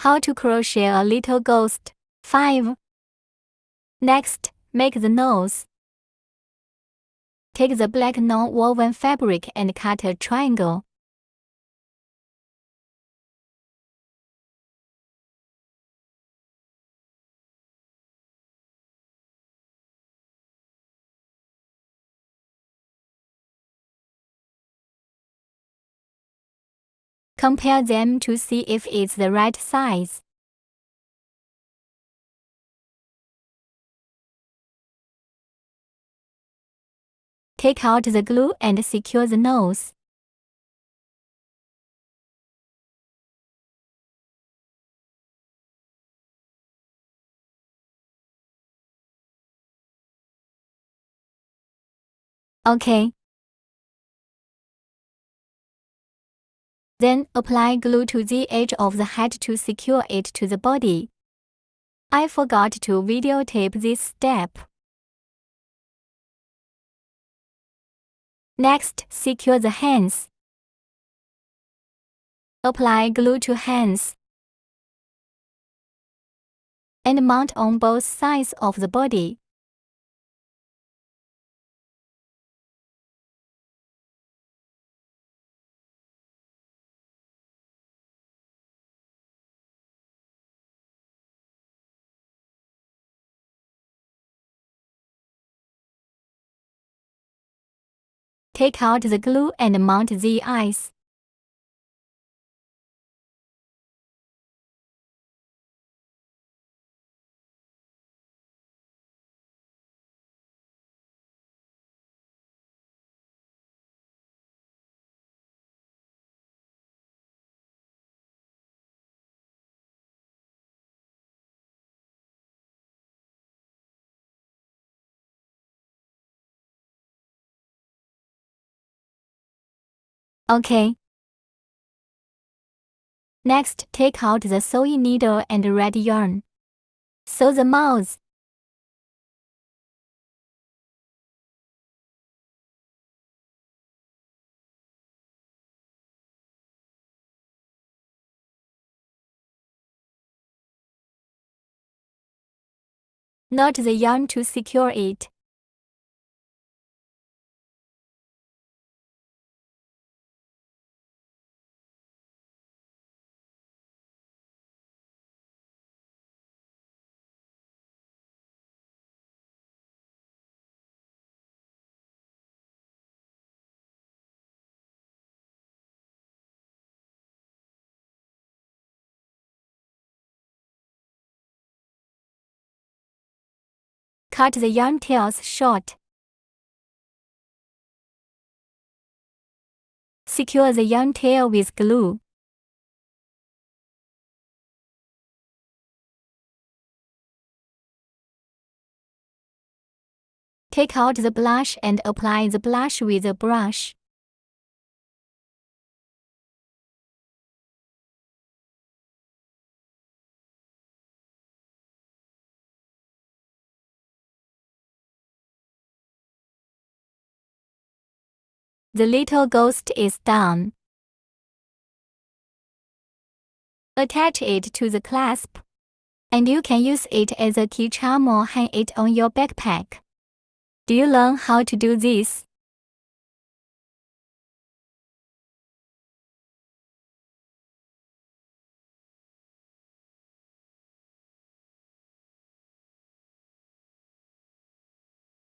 How to crochet a little ghost. 5. Next, make the nose. Take the black non-woven fabric and cut a triangle. Compare them to see if it's the right size. Take out the glue and secure the nose. OK. Then apply glue to the edge of the hat to secure it to the body. I forgot to videotape this step. Next, secure the hands. Apply glue to hands and mount on both sides of the body. Take out the glue and mount the eyes. OK. Next, take out the sewing needle and red yarn. Sew the mouth. Knot the yarn to secure it. Cut the yarn tails short. Secure the yarn tail with glue. Take out the blush and apply the blush with a brush. The little ghost is done. Attach it to the clasp, and you can use it as a key charm or hang it on your backpack. Do you learn how to do this?